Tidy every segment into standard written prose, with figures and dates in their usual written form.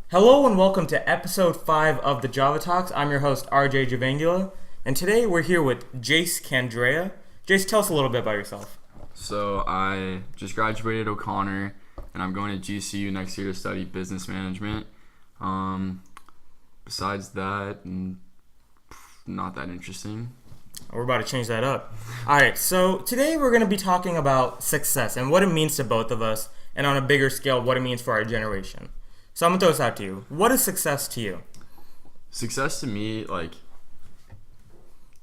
Hello and welcome to episode 5 of the Java Talks. I'm your host, Javangula, and today we're here with Jayce Candrea. Jayce, tell us a little bit about yourself. So I just graduated O'Connor, and I'm going to GCU next year to study business management. Besides that, not that interesting. We're about to change that up. Alright, so today we're going to be talking about success and what it means to both of us, and on a bigger scale, what it means for our generation. So I'm going to throw this out to you. What is success to you? Success to me,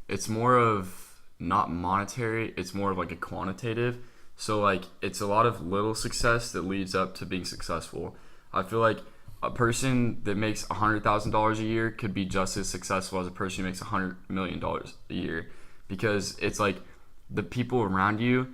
it's more of not monetary, it's more of like a quantitative. So it's a lot of little success that leads up to being successful. I feel like a person that makes $100,000 a year could be just as successful as a person who makes $100 million a year, because it's like the people around you.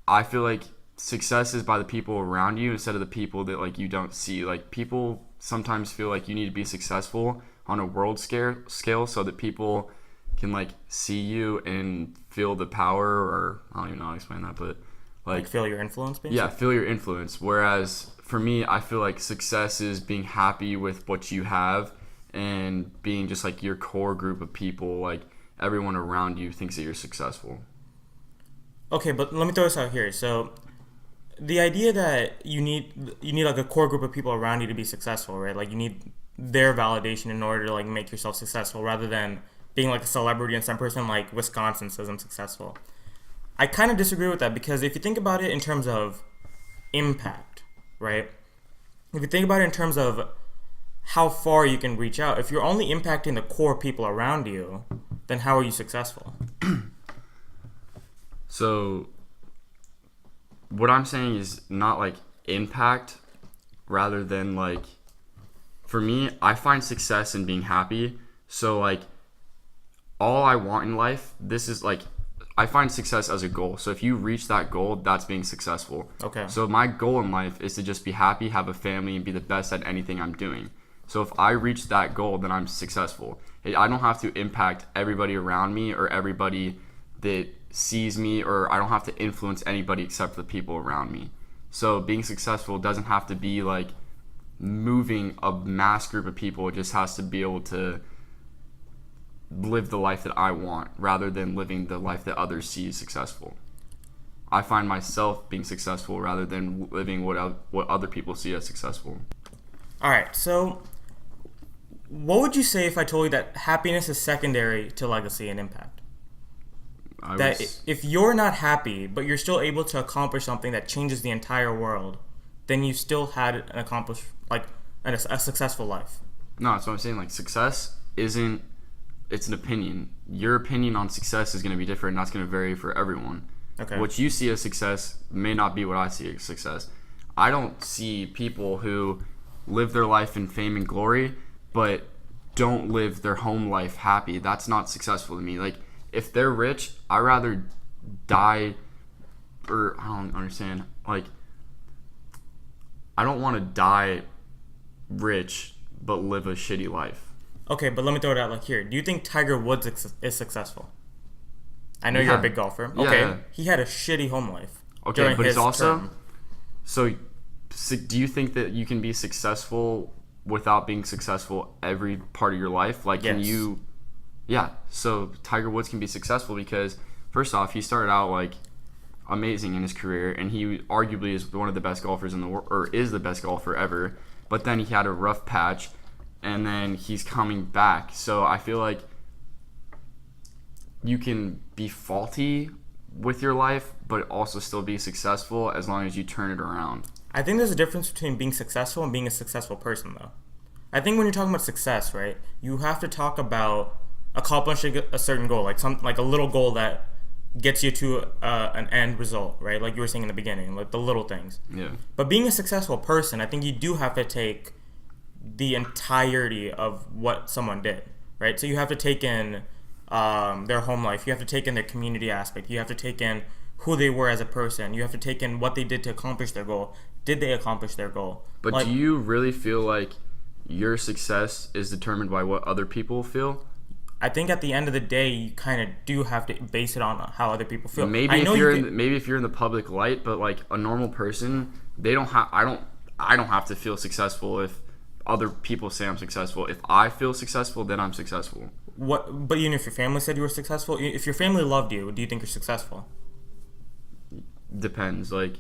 I feel like success is by the people around you instead of the people that you don't see. People sometimes feel like you need to be successful on a world scale so that people can see you and feel the power, or I don't even know how to explain that, but feel your influence, basically? Yeah, feel your influence. Whereas for me, I feel like success is being happy with what you have and being just your core group of people, everyone around you thinks that you're successful. Okay, but let me throw this out here. So the idea that you need a core group of people around you to be successful, right? You need their validation in order to make yourself successful, rather than being a celebrity and some person like Wisconsin says I'm successful. I kind of disagree with that, because if you think about it in terms of impact, right? If you think about it in terms of how far you can reach out, if you're only impacting the core people around you, then how are you successful? So what I'm saying is not impact, rather than for me, I find success in being happy. So all I want in life, this is I find success as a goal. So if you reach that goal, that's being successful. Okay. So my goal in life is to just be happy, have a family, and be the best at anything I'm doing. So if I reach that goal, then I'm successful. I don't have to impact everybody around me or everybody that sees me, or I don't have to influence anybody except for the people around me. So being successful doesn't have to be moving a mass group of people. It just has to be able to live the life that I want, rather than living the life that others see as successful. I find myself being successful rather than living what other people see as successful. All right, so what would you say if I told you that happiness is secondary to legacy and impact? If you're not happy, but you're still able to accomplish something that changes the entire world, then you still had an accomplished, a successful life. No, that's what I'm saying. Success isn't, it's an opinion. Your opinion on success is going to be different, and that's going to vary for everyone. Okay. What you see as success may not be what I see as success. I don't see people who live their life in fame and glory, but don't live their home life happy. That's not successful to me. If they're rich, I'd rather die, or I don't understand. I don't want to die rich but live a shitty life. Okay, but let me throw it out here. Do you think Tiger Woods is successful? I know you're a big golfer. Okay, yeah. He had a shitty home life. Okay, but he's also term. So do you think that you can be successful without being successful every part of your life? Can Yes. you? Yeah, so Tiger Woods can be successful because, first off, he started out amazing in his career, and he arguably is one of the best golfers in the world, or is the best golfer ever. But then he had a rough patch, and then he's coming back. So I feel like you can be faulty with your life, but also still be successful as long as you turn it around. I think there's a difference between being successful and being a successful person, though. I think when you're talking about success, right, you have to talk about accomplishing a certain goal, a little goal that gets you to an end result, right? Like you were saying in the beginning, the little things. Yeah. But being a successful person, I think you do have to take the entirety of what someone did, right? So you have to take in their home life. You have to take in their community aspect. You have to take in who they were as a person. You have to take in what they did to accomplish their goal. Did they accomplish their goal? But do you really feel like your success is determined by what other people feel? I think at the end of the day, you kind of do have to base it on how other people feel. Maybe if you're in the public light, but a normal person, they don't have. I don't have to feel successful if other people say I'm successful. If I feel successful, then I'm successful. What? But even if your family said you were successful, if your family loved you, do you think you're successful? Depends. Like,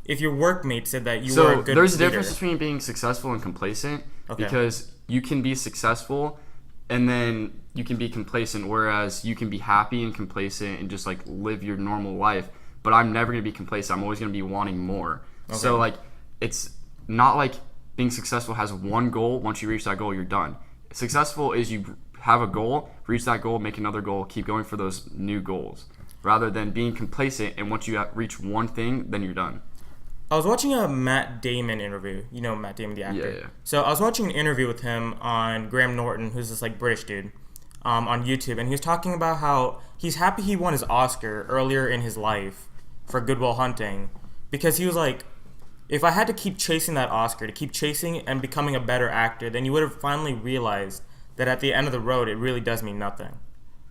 If your workmate said that you so were a good there's a leader, difference between being successful and complacent, Okay. because you can be successful and then you can be complacent, whereas you can be happy and complacent and just like live your normal life. But I'm never going to be complacent. I'm always going to be wanting more. Okay. So like, it's not like being successful has one goal. Once you reach that goal, you're done. Successful is you have a goal, reach that goal, make another goal, keep going for those new goals, rather than being complacent, and once you reach one thing, then you're done. I was watching a Matt Damon interview. You know Matt Damon, the actor. Yeah. So I was watching an interview with him on Graham Norton, who's this like British dude, on YouTube, and he was talking about how he's happy he won his Oscar earlier in his life for Good Will Hunting, because he was like, if I had to keep chasing that Oscar, to keep chasing and becoming a better actor, then you would have finally realized that at the end of the road, it really does mean nothing,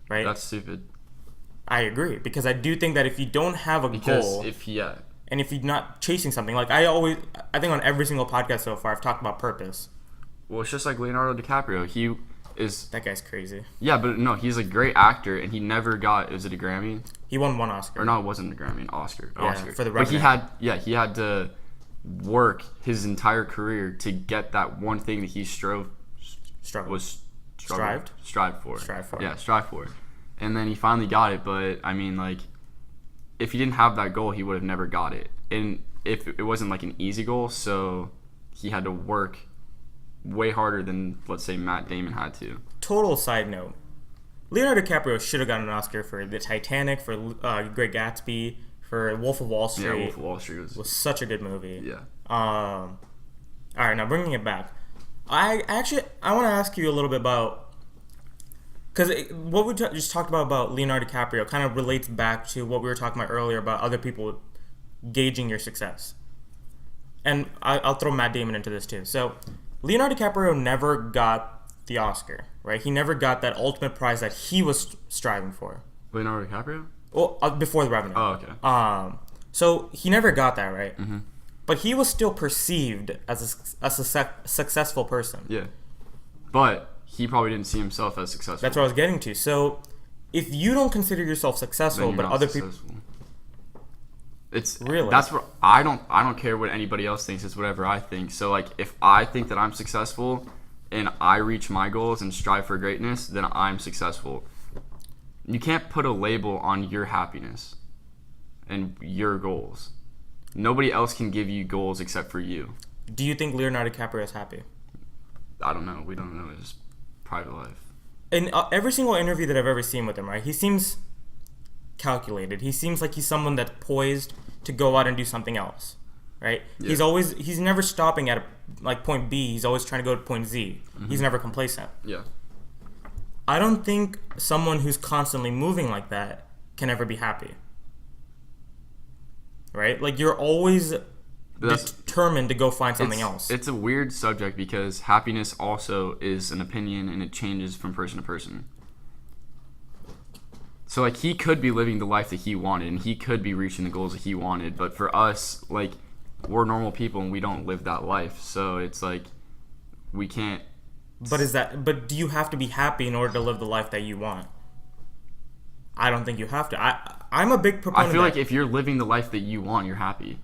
right? That's stupid. I agree, because I do think that if you don't have a Because goal, and if you're not chasing something, like I think on every single podcast so far, I've talked about purpose. Well, it's just like Leonardo DiCaprio. He is, That guy's crazy. yeah, but no, he's a great actor, and he never got, is it a Grammy? He won one Oscar. Or no, it wasn't a Grammy, an Oscar. Yeah, Oscar. for The But he Revenant. had to work his entire career to get that one thing that he strived for. Yeah, strive for. And then he finally got it, but I mean, like, if he didn't have that goal, he would have never got it. And if it wasn't like an easy goal, so he had to work way harder than, let's say, Matt Damon had to. Total side note. Leonardo DiCaprio should have gotten an Oscar for The Titanic, for Great Gatsby, for Wolf of Wall Street. Yeah, Wolf of Wall Street was such a good movie. Yeah. All right, now bringing it back. I want to ask you a little bit about, because what we just talked about Leonardo DiCaprio kind of relates back to what we were talking about earlier about other people gauging your success. And I'll throw Matt Damon into this too. So Leonardo DiCaprio never got the Oscar, right? He never got that ultimate prize that he was striving for. Leonardo DiCaprio? Well, before The Revenant. Oh, okay. So he never got that, right? Mm-hmm. But he was still perceived as a successful person. Yeah. But he probably didn't see himself as successful. That's what I was getting to. So if you don't consider yourself successful, Then but you're not other successful. people, It's Really? That's where I don't care what anybody else thinks. It's whatever I think. So like, if I think that I'm successful and I reach my goals and strive for greatness, then I'm successful. You can't put a label on your happiness and your goals. Nobody else can give you goals except for you. do you think Leonardo DiCaprio is happy? I don't know. We don't know his private life. In every single interview that I've ever seen with him, right, he seems calculated. He seems like he's someone that's poised to go out and do something else, right? Yeah. He's never stopping at point B. He's always trying to go to point Z. Mm-hmm. He's never complacent. Yeah. I don't think someone who's constantly moving like that can ever be happy. Right? Like, you're always determined to go find something else. It's a weird subject because happiness also is an opinion and it changes from person to person. So like, he could be living the life that he wanted and he could be reaching the goals that he wanted, but for us, like, we're normal people and we don't live that life. So it's like, we can't. But do you have to be happy in order to live the life that you want? I don't think you have to. I'm a big proponent. I feel like if you're living the life that you want, you're happy.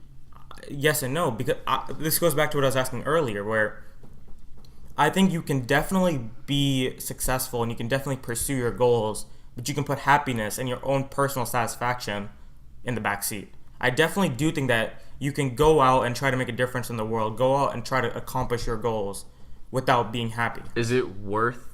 Yes and no, because this goes back to what I was asking earlier, where I think you can definitely be successful and you can definitely pursue your goals, but you can put happiness and your own personal satisfaction in the back seat. I definitely do think that you can go out and try to make a difference in the world, go out and try to accomplish your goals without being happy. Is it worth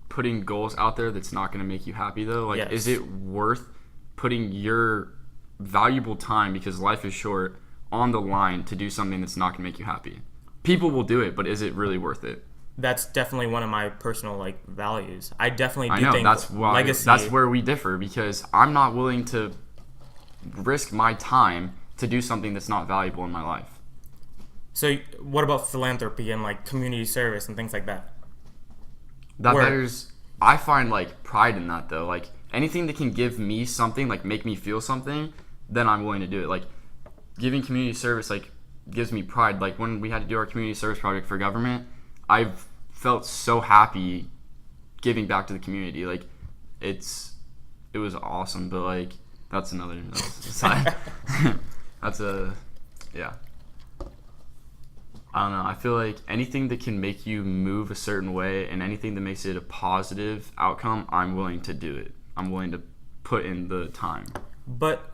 putting goals out there that's not going to make you happy though? Like, Yes. Is it worth putting your valuable time, because life is short, on the line to do something that's not going to make you happy? People will do it, but is it really worth it? That's definitely one of my personal values. I definitely do I know, think that's why legacy. that's where we differ, because I'm not willing to risk my time to do something that's not valuable in my life. So what about philanthropy and community service and things like that? I find pride in that though. Like, anything that can give me something, make me feel something, then I'm willing to do it. Like, giving community service, gives me pride. Like when we had to do our community service project for government, I've felt so happy giving back to the community. Like it was awesome, but like that's side. That's a yeah. I don't know. I feel like anything that can make you move a certain way and anything that makes it a positive outcome, I'm willing to do it. I'm willing to put in the time. But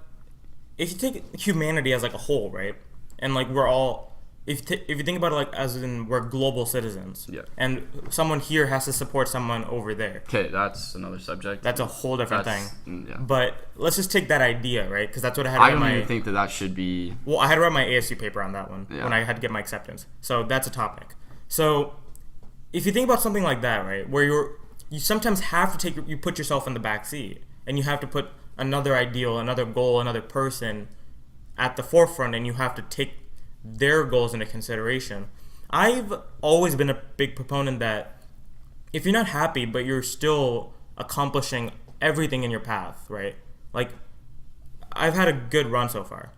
if you take humanity as like a whole, right, and like we're all, if you think about it like as in we're global citizens, Yeah. and someone here has to support someone over there. Okay, that's another subject. That's a whole different thing. Yeah. But let's just take that idea, right? Because that's what I had. I don't even think that should be. Well, I had to write my ASU paper on that one Yeah. when I had to get my acceptance. So that's a topic. So if you think about something like that, right, where you sometimes have to you put yourself in the back seat, and you have to put another ideal, another goal, another person at the forefront, and you have to take their goals into consideration. I've always been a big proponent that if you're not happy but you're still accomplishing everything in your path, right? Like I've had a good run so far.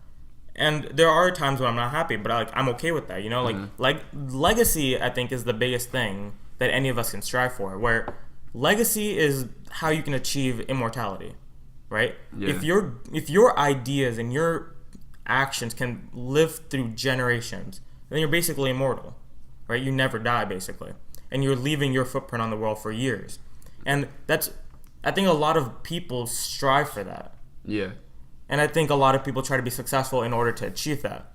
And there are times when I'm not happy, but I'm okay with that, you know? Like legacy I think is the biggest thing that any of us can strive for, where legacy is how you can achieve immortality, right? Yeah. If your ideas and your actions can live through generations, then you're basically immortal, right? You never die, basically, and you're leaving your footprint on the world for years. And I think a lot of people strive for that. Yeah. And I think a lot of people try to be successful in order to achieve that.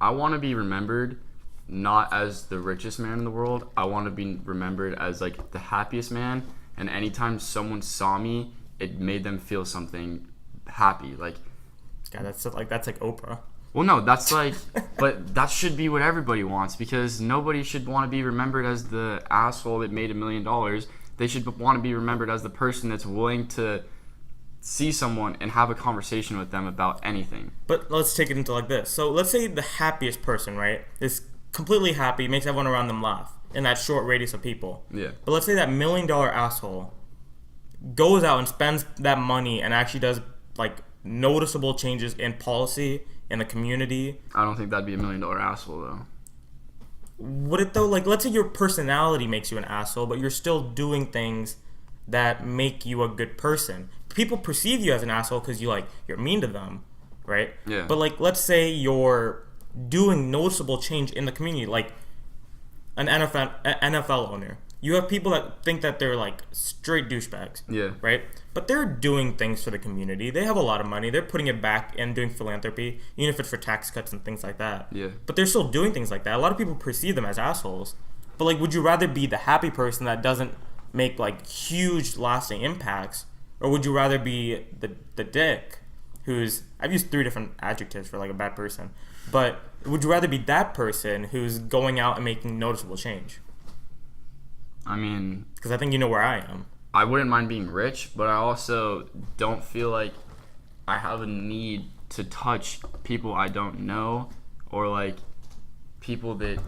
I want to be remembered not as the richest man in the world. I want to be remembered as like the happiest man. And anytime someone saw me, it made them feel something happy. Like, God, that's like Oprah. well, no, that's like, but that should be what everybody wants, because nobody should want to be remembered as the asshole that made $1 million. They should want to be remembered as the person that's willing to see someone and have a conversation with them about anything. But let's take it into like this. So let's say the happiest person, right, is completely happy, makes everyone around them laugh in that short radius of people. Yeah. But let's say that $1 million asshole goes out and spends that money and actually does like noticeable changes in policy in the community. I don't think that'd be $1 million asshole though. Would it though? Like, let's say your personality makes you an asshole, but you're still doing things that make you a good person. People perceive you as an asshole because you're mean to them, right? Yeah. But like, let's say you're doing noticeable change in the community, like an NFL owner. You have people that think that they're like straight douchebags. Yeah. Right? But they're doing things for the community. They have a lot of money. They're putting it back and doing philanthropy, even if it's for tax cuts and things like that. Yeah. But they're still doing things like that. A lot of people perceive them as assholes. But like, would you rather be the happy person that doesn't make like huge lasting impacts, or would you rather be the dick who's, I've used 3 different adjectives for like a bad person, but would you rather be that person who's going out and making noticeable change? I mean, because I think you know where I am. I wouldn't mind being rich, but I also don't feel like I have a need to touch people I don't know, or like people that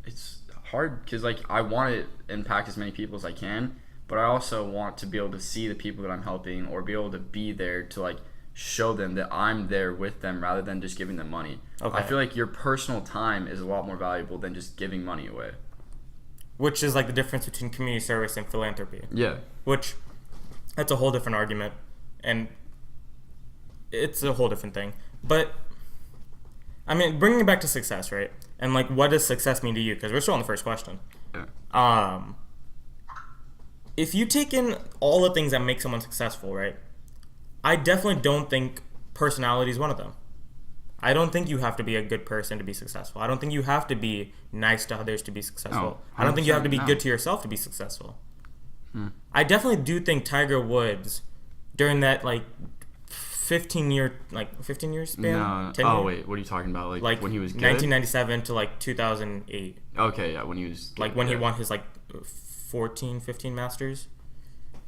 it's hard because like I want to impact as many people as I can, but I also want to be able to see the people that I'm helping or be able to be there to like show them that I'm there with them rather than just giving them money. Okay. I feel like your personal time is a lot more valuable than just giving money away. Which is like the difference between community service and philanthropy. Yeah. Which, that's a whole different argument, and it's a whole different thing. But, I mean, bringing it back to success, right? And like, what does success mean to you? Because we're still on the first question. Yeah. If you take in all the things that make someone successful, right? I definitely don't think personality is one of them. I don't think you have to be a good person to be successful. I don't think you have to be nice to others to be successful. No, I don't think you have to be 100% good to yourself to be successful. I definitely do think Tiger Woods, during that like 15 year span. No. 10 Oh year? wait, what are you talking about? Like when he was good? 1997 to like 2008. Okay, yeah, when he was good, Like when he yeah. won his like 15 Masters.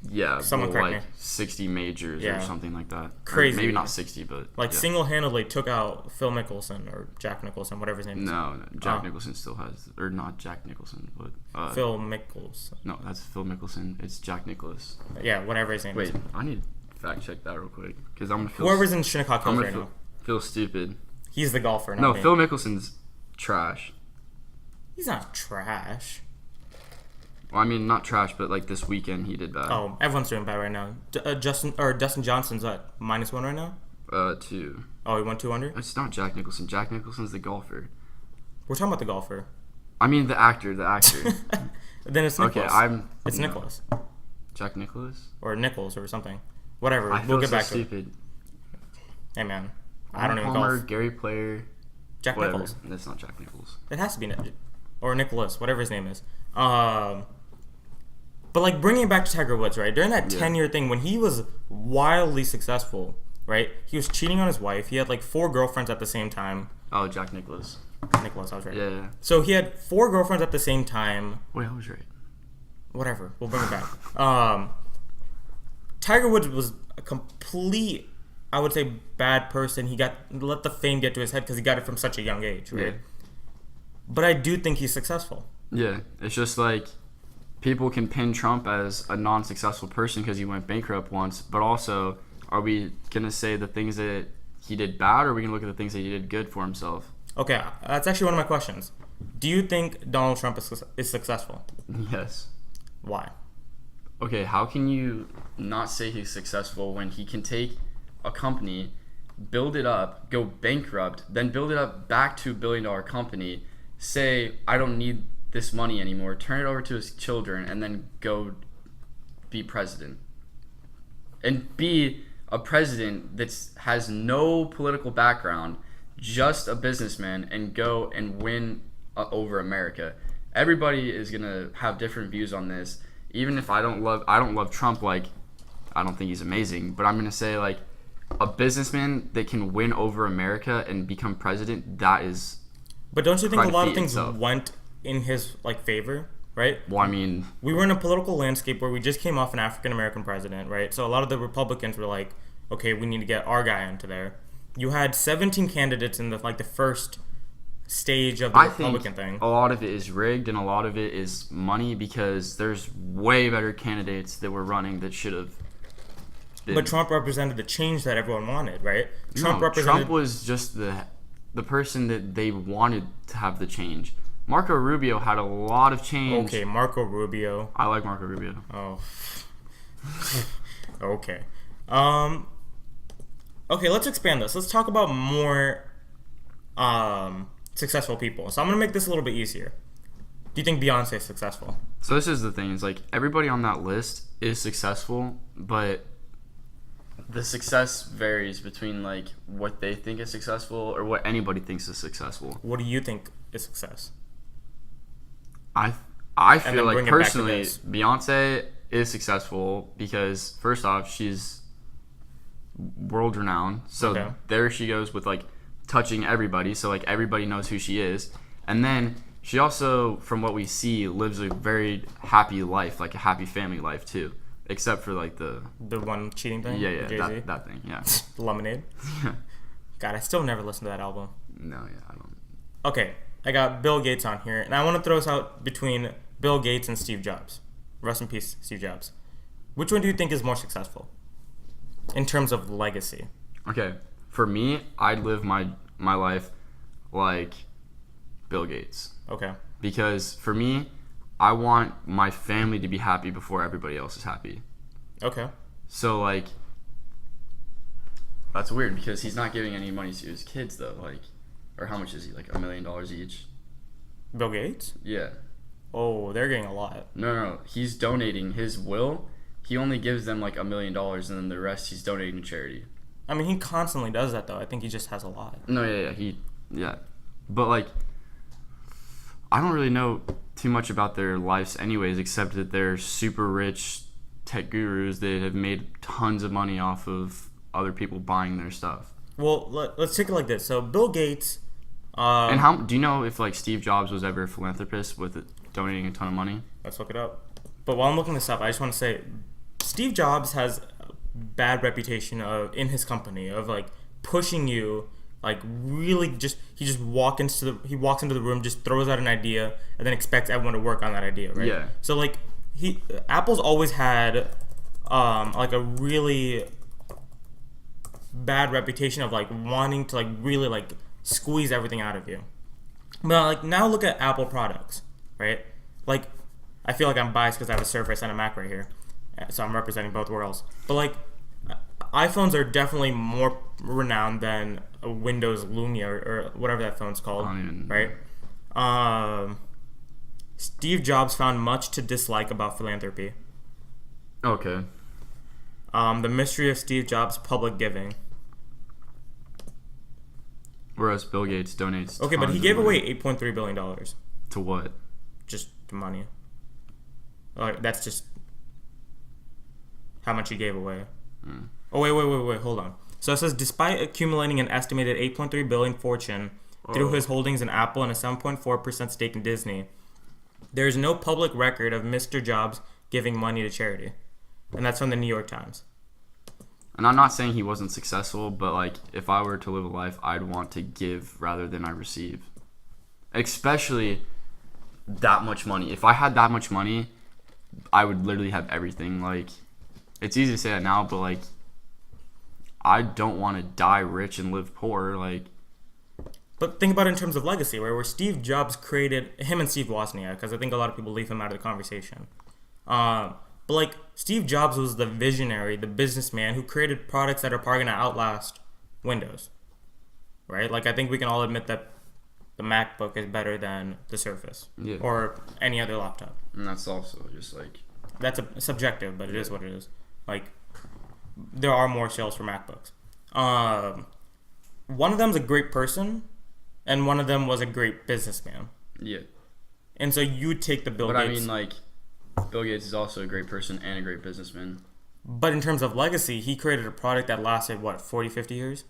Yeah, Someone correct like me. 60 majors Yeah. or something like that. Crazy. Or maybe not 60, but Like yeah. single-handedly took out Phil Mickelson or Jack Nicholson, whatever his name is. No, Jack Nicholson still has, or not Jack Nicholson, but Phil Mickelson. No, that's Phil Mickelson. It's Jack Nicklaus. Yeah, whatever his name is. Wait, I need to fact check that real quick because I'm gonna feel Whoever's in Shinnecock I'm Hills gonna right now. feel stupid. He's the golfer, not No, me. Phil Mickelson's trash. He's not trash. Well, I mean, not trash, but like this weekend he did bad. Oh, everyone's doing bad right now. Dustin Johnson's at -1 right now. 2. Oh, he won 2 under. It's not Jack Nicholson. Jack Nicholson's the golfer. We're talking about the golfer. I mean, the actor. Then it's Okay, Nicholas. It's no. Nicholas Jack Nicholas? or Nichols or something. Whatever. I We'll feel get so back to it. stupid. Hey man, I don't even Palmer, golf. Gary Player. Jack Whatever. Nichols. That's not Jack Nichols. It has to be or Nicholas, whatever his name is. But like bringing it back to Tiger Woods, right? During that 10-year thing when he was wildly successful, right? He was cheating on his wife. He had like 4 girlfriends at the same time. Oh, Jack Nicholas. Nicholas, I was right. Yeah. So he had 4 girlfriends at the same time. Wait, I was right. Whatever. We'll bring it back. Tiger Woods was a complete, I would say, bad person. He let the fame get to his head because he got it from such a young age, right? Yeah. But I do think he's successful. Yeah, it's just like people can pin Trump as a non-successful person because he went bankrupt once, but also, are we going to say the things that he did bad, or are we going to look at the things that he did good for himself? Okay, that's actually one of my questions. Do you think Donald Trump is successful? Yes. Why? Okay, how can you not say he's successful when he can take a company, build it up, go bankrupt, then build it up back to a billion-dollar company, say, I don't need this money anymore, turn it over to his children, and then go be president? And be a president that has no political background, just a businessman, and go and win over America. Everybody is going to have different views on this. Even if I don't love Trump, like, I don't think he's amazing, but I'm going to say, like, a businessman that can win over America and become president, that is. But don't you think a lot of things itself. went in his like favor, right? Well, I mean, We were in a political landscape where we just came off an African American president, right? So a lot of the Republicans were like, okay, we need to get our guy into there. You had 17 candidates in the first stage of the I Republican think thing. a lot of it is rigged and a lot of it is money because there's way better candidates that were running that should have been. But Trump represented the change that everyone wanted, right? Trump was just the person that they wanted to have the change. Marco Rubio had a lot of change. Okay, Marco Rubio. I like Marco Rubio. Oh. Okay. Okay, let's expand this. Let's talk about more successful people. So I'm going to make this a little bit easier. Do you think Beyonce is successful? So this is the thing. It's like everybody on that list is successful, but the success varies between like what they think is successful or what anybody thinks is successful. What do you think is success? I feel then like bring it back to personally this. Beyonce is successful because first off she's world renowned. So Okay. there she goes with like touching everybody. So like everybody knows who she is. And then she also, from what we see, lives a very happy life, like a happy family life too. Except for like the one cheating thing? yeah Jay-Z? that thing, yeah. Lemonade? God, I still never listened to that album. No, yeah, I don't. Okay, I got Bill Gates on here, and I want to throw this out between Bill Gates and Steve Jobs. Rest in peace, Steve Jobs. Which one do you think is more successful in terms of legacy? Okay, for me, I'd live my life like Bill Gates. Okay. Because for me, I want my family to be happy before everybody else is happy. Okay. So like, that's weird because he's not giving any money to his kids though. Like, or how much is he? Like $1 million each? Bill Gates? Yeah. Oh, they're getting a lot. No. He's donating his will. He only gives them like $1 million, and then the rest he's donating to charity. I mean, he constantly does that, though. I think he just has a lot. No, yeah. But like, I don't really know too much about their lives anyways, except that they're super rich tech gurus that have made tons of money off of other people buying their stuff. Well, let's take it like this. So, Bill Gates... and how do you know if like Steve Jobs was ever a philanthropist with donating a ton of money? Let's look it up. But while I'm looking this up, I just want to say Steve Jobs has a bad reputation in his company of like pushing you, like really he walks into the room, just throws out an idea, and then expects everyone to work on that idea, right? Yeah. So like Apple's always had like a really bad reputation of like wanting to like really like squeeze everything out of you. But like now look at Apple products, right? Like I feel like I'm biased because I have a Surface and a Mac right here, so I'm representing both worlds. But like iPhones are definitely more renowned than a Windows Lumia or whatever that phone's called, right? Steve Jobs found much to dislike about philanthropy. Okay. The mystery of Steve Jobs' public giving. Whereas Bill Gates donates. Okay, but he gave away $8.3 billion. To what? Just to money. That's just how much he gave away. Oh, wait, hold on. So it says, despite accumulating an estimated $8.3 billion fortune through his holdings in Apple and a 7.4% stake in Disney, there is no public record of Mr. Jobs giving money to charity. And that's from the New York Times. And I'm not saying he wasn't successful, but like if I were to live a life, I'd want to give rather than I receive. Especially that much money. If I had that much money, I would literally have everything. Like, it's easy to say that now, but like I don't want to die rich and live poor. Like, but think about it in terms of legacy, right? Where Steve Jobs created him and Steve Wozniak, because I think a lot of people leave him out of the conversation. But like Steve Jobs was the visionary, the businessman who created products that are probably gonna outlast Windows, right? Like I think we can all admit that the MacBook is better than the Surface or any other laptop. And that's also just like that's subjective, but it is what it is. Like there are more sales for MacBooks. One of them's a great person, and one of them was a great businessman. Yeah. And so you would take the Bill Gates. But I mean, like, Bill Gates is also a great person and a great businessman. But in terms of legacy, he created a product that lasted, 40, 50 years?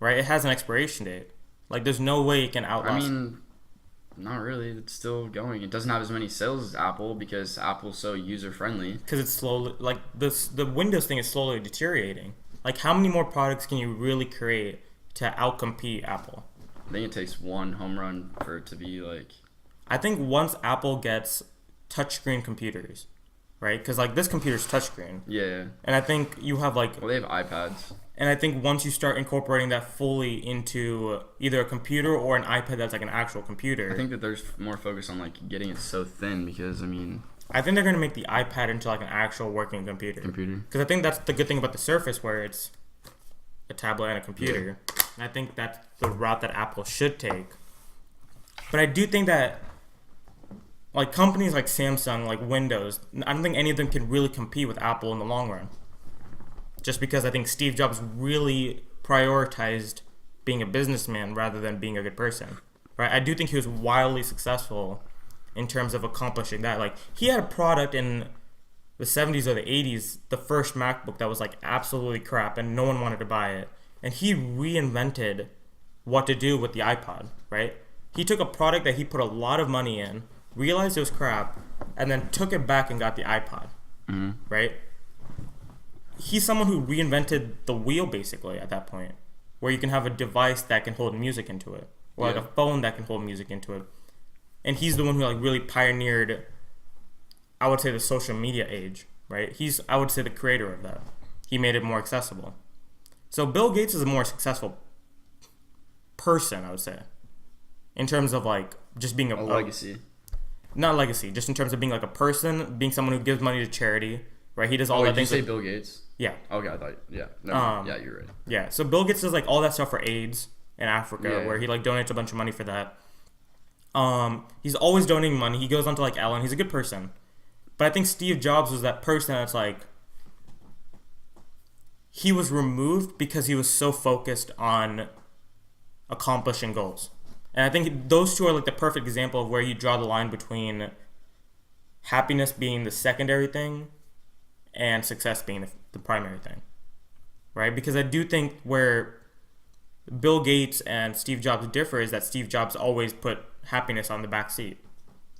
Right? It has an expiration date. Like, there's no way it can outlast. I mean, not really. It's still going. It doesn't have as many sales as Apple because Apple's so user-friendly. Because it's slowly, like, the Windows thing is slowly deteriorating. Like, how many more products can you really create to outcompete Apple? I think it takes one home run for it to be, like... I think once Apple gets touchscreen computers, right? Because, like, this computer's touchscreen. Yeah. And I think you have, like... Well, they have iPads. And I think once you start incorporating that fully into either a computer or an iPad that's, like, an actual computer... I think that there's more focus on, like, getting it so thin because, I mean... I think they're going to make the iPad into, like, an actual working computer. Because I think that's the good thing about the Surface, where it's a tablet and a computer. Yeah. And I think that's the route that Apple should take. But I do think that... like companies like Samsung, like Windows, I don't think any of them can really compete with Apple in the long run. Just because I think Steve Jobs really prioritized being a businessman rather than being a good person. Right? I do think he was wildly successful in terms of accomplishing that. Like he had a product in the 70s or the 80s, the first MacBook that was like absolutely crap and no one wanted to buy it. And he reinvented what to do with the iPod, right? He took a product that he put a lot of money in, realized it was crap, and then took it back and got the iPod, right? He's someone who reinvented the wheel, basically, at that point, where you can have a device that can hold music into it, or like a phone that can hold music into it. And he's the one who like really pioneered, I would say, the social media age, right? He's, I would say, the creator of that. He made it more accessible. So Bill Gates is a more successful person, I would say, in terms of like just being a legacy. Not legacy, just in terms of being like a person, being someone who gives money to charity, right? He does all that things. Did you say Bill Gates? Yeah. Okay, I thought, yeah, you're right. Yeah, so Bill Gates does like all that stuff for AIDS in Africa, where he like donates a bunch of money for that. He's always donating money. He goes on to like Ellen. He's a good person, but I think Steve Jobs was that person that's like, he was removed because he was so focused on accomplishing goals. And I think those two are like the perfect example of where you draw the line between happiness being the secondary thing and success being the primary thing, right? Because I do think where Bill Gates and Steve Jobs differ is that Steve Jobs always put happiness on the back seat.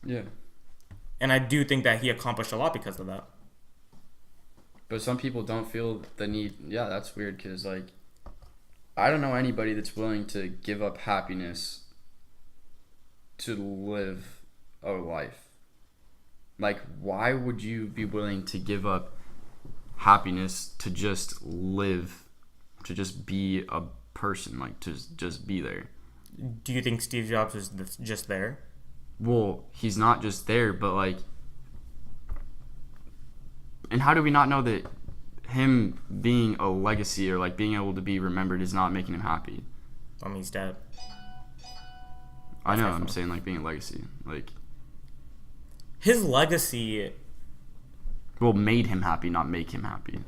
Yeah. And I do think that he accomplished a lot because of that. But some people don't feel the need. Yeah, that's weird because, like, I don't know anybody that's willing to give up happiness to live a life. Like, why would you be willing to give up happiness to just live, to just be a person, like, to just be there? Do you think Steve Jobs was just there? Well, he's not just there, but like, and how do we not know that him being a legacy or like being able to be remembered is not making him happy? I mean, he's dead. I know. I'm saying like being a legacy, like his legacy. Well, made him happy, not make him happy.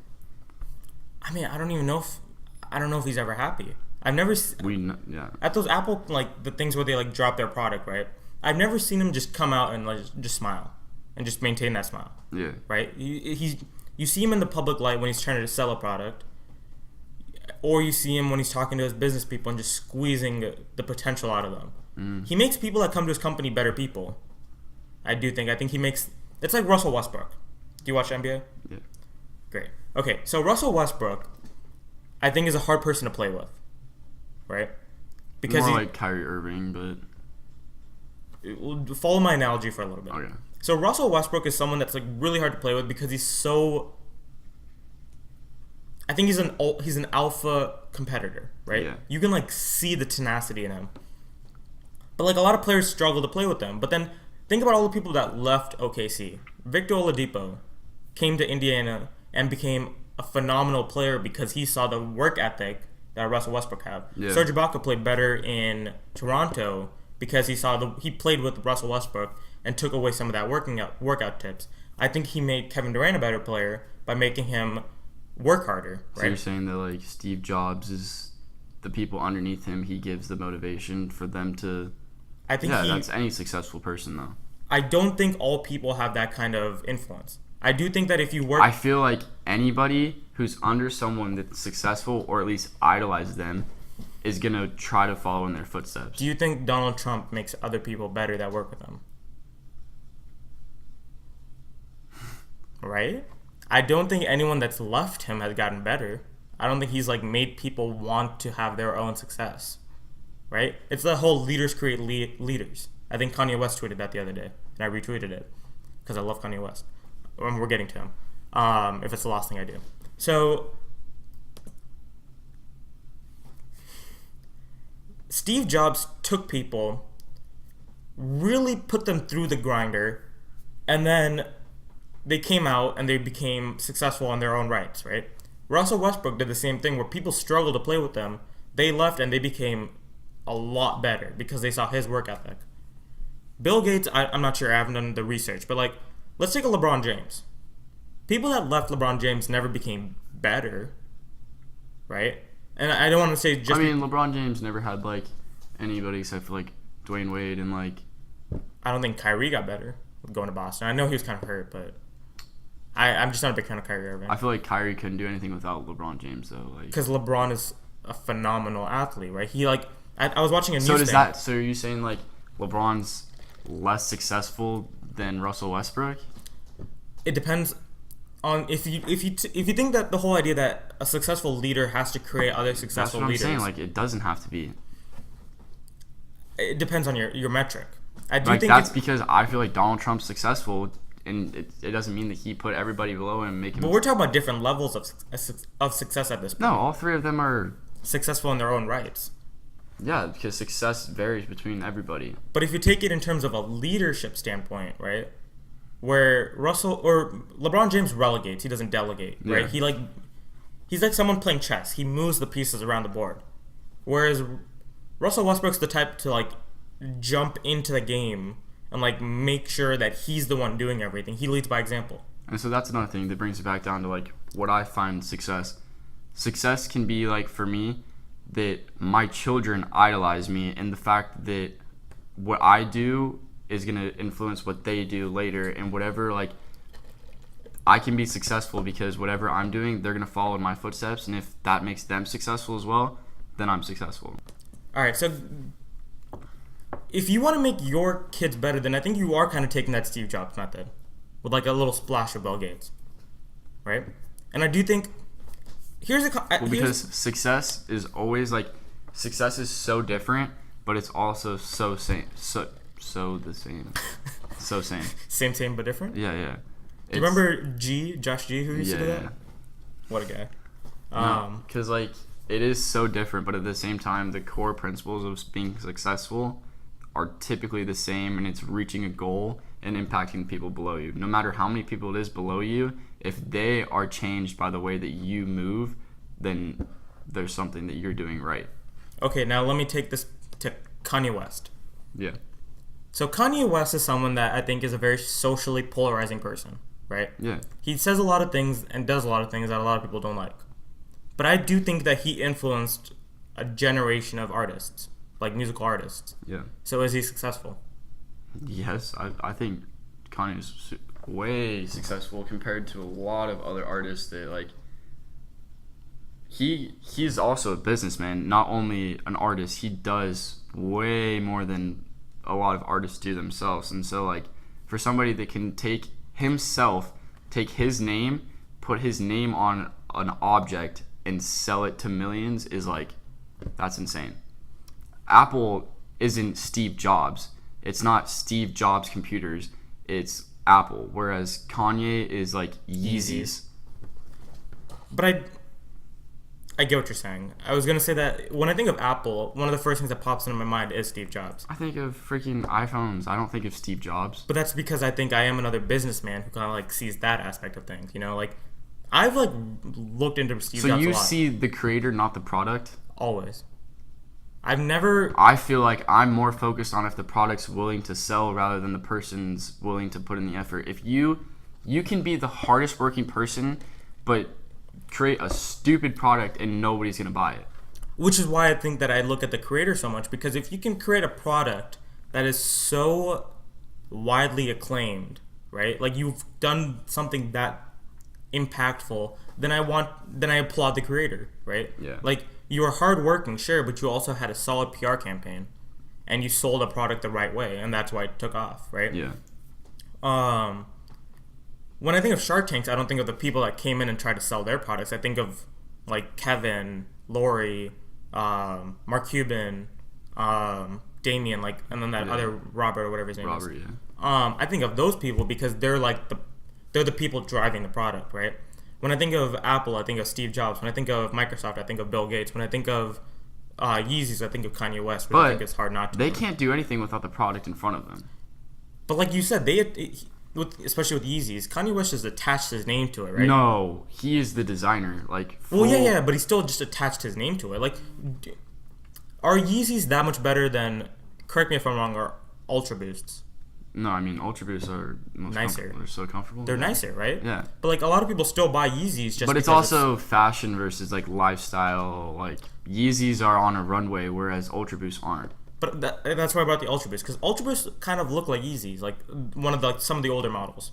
I mean, I don't know if he's ever happy. I've never. Yeah. At those Apple like the things where they like drop their product, right? I've never seen him just come out and like just smile and just maintain that smile. Yeah. Right. You see him in the public light when he's trying to sell a product, or you see him when he's talking to his business people and just squeezing the potential out of them. He makes people that come to his company better people. I do think. I think he makes. It's like Russell Westbrook. Do you watch NBA? Yeah. Great. Okay, so Russell Westbrook, I think, is a hard person to play with, right? Because more like Kyrie Irving, but follow my analogy for a little bit. Okay. So Russell Westbrook is someone that's like really hard to play with because he's so. I think he's an alpha competitor, right? Yeah. You can like see the tenacity in him. But like a lot of players struggle to play with them. But then think about all the people that left OKC. Victor Oladipo came to Indiana and became a phenomenal player because he saw the work ethic that Russell Westbrook had. Yeah. Serge Ibaka played better in Toronto because he played with Russell Westbrook and took away some of that workout tips. I think he made Kevin Durant a better player by making him work harder. Right? So you're saying that like Steve Jobs is the people underneath him. He gives the motivation for them to. I think that's any successful person though. I don't think all people have that kind of influence. I do think that if you work... I feel like anybody who's under someone that's successful or at least idolizes them is going to try to follow in their footsteps. Do you think Donald Trump makes other people better that work with him? Right? I don't think anyone that's left him has gotten better. I don't think he's like made people want to have their own success. Right? It's the whole leaders create leaders. I think Kanye West tweeted that the other day, and I retweeted it because I love Kanye West. We're getting to him. If it's the last thing I do. So, Steve Jobs took people, really put them through the grinder, and then they came out and they became successful on their own rights, right? Russell Westbrook did the same thing where people struggled to play with them. They left and they became a lot better because they saw his work ethic. Bill Gates, I'm not sure, I haven't done the research, but like, let's take a LeBron James. People that left LeBron James never became better, right? And I don't want to say just... LeBron James never had like anybody except for like Dwayne Wade and like... I don't think Kyrie got better with going to Boston. I know he was kind of hurt, but I'm just not a big fan of Kyrie Irving. I feel like Kyrie couldn't do anything without LeBron James though. Because LeBron is a phenomenal athlete, right? He like... I was watching a news So thing. So are you saying like LeBron's less successful than Russell Westbrook? It depends on if you think that the whole idea that a successful leader has to create other successful leaders. That's what I'm saying. Like it doesn't have to be. It depends on your metric. I do like think that's because I feel like Donald Trump's successful, and it doesn't mean that he put everybody below him and make him. But we're talking about different levels of success at this point. No, all three of them are successful in their own rights. Yeah, because success varies between everybody. But if you take it in terms of a leadership standpoint, right, where Russell or LeBron James relegates, he doesn't delegate, right? Yeah. He's like someone playing chess. He moves the pieces around the board. Whereas Russell Westbrook's the type to like jump into the game and like make sure that he's the one doing everything. He leads by example. And so that's another thing that brings it back down to like what I find success. Success can be like for me that my children idolize me, and the fact that what I do is going to influence what they do later, and whatever, like, I can be successful because whatever I'm doing, they're going to follow in my footsteps, and if that makes them successful as well, then I'm successful. All right, so if you want to make your kids better, then I think you are kind of taking that Steve Jobs method with like a little splash of Bill Gates, right? And I do think because success is always like success is so different, but it's also so same, so the same, so same. Same but different. Yeah, yeah. Do you remember Josh G, who used to do that? Yeah. What a guy. Because like it is so different, but at the same time, the core principles of being successful are typically the same, and it's reaching a goal and impacting people below you. No matter how many people it is below you, if they are changed by the way that you move, then there's something that you're doing right. Okay, now let me take this to Kanye West. Yeah. So Kanye West is someone that I think is a very socially polarizing person, right? Yeah. He says a lot of things and does a lot of things that a lot of people don't like. But I do think that he influenced a generation of artists, like musical artists. Yeah. So is he successful? Yes, I think Kanye's way successful compared to a lot of other artists that, like, he's also a businessman, not only an artist. He does way more than a lot of artists do themselves. And so, like, for somebody that can take his name, put his name on an object and sell it to millions is, like, that's insane. Apple isn't Steve Jobs. It's not Steve Jobs computers. It's Apple. Whereas Kanye is like Yeezys. But I get what you're saying. I was going to say that when I think of Apple, one of the first things that pops into my mind is Steve Jobs. I think of freaking iPhones. I don't think of Steve Jobs. But that's because I think I am another businessman who kind of like sees that aspect of things. You know, like I've like looked into Steve Jobs a lot. So you see the creator, not the product? Always. I've never... I feel like I'm more focused on if the product's willing to sell rather than the person's willing to put in the effort. If you can be the hardest working person, but create a stupid product and nobody's going to buy it. Which is why I think that I look at the creator so much, because if you can create a product that is so widely acclaimed, right? Like you've done something that impactful, then I applaud the creator, right? Yeah. Like you were hardworking, sure, but you also had a solid PR campaign, and you sold a product the right way, and that's why it took off, right? Yeah. When I think of Shark Tanks, I don't think of the people that came in and tried to sell their products. I think of like Kevin, Lori, Mark Cuban, Damien, like, and then that other Robert or whatever his name is. Robert, yeah. I think of those people because they're like they're the people driving the product, right? When I think of Apple, I think of Steve Jobs. When I think of Microsoft, I think of Bill Gates. When I think of Yeezys, I think of Kanye West. But I think it's hard not to. They can't do anything without the product in front of them. But like you said, especially with Yeezys, Kanye West just attached his name to it, right? No, he is the designer. Like, well, yeah, but he still just attached his name to it. Like, are Yeezys that much better than? Correct me if I'm wrong. Or Ultra Boosts? No, I mean Ultra Boosts are nicer. They're so comfortable. They're nicer, right? Yeah. But like a lot of people still buy Yeezys just. But it's also fashion versus like lifestyle. Like Yeezys are on a runway, whereas Ultra Boosts aren't. But that's why I brought the Ultra Boost, because Ultra Boosts kind of look like Yeezys, like some of the older models,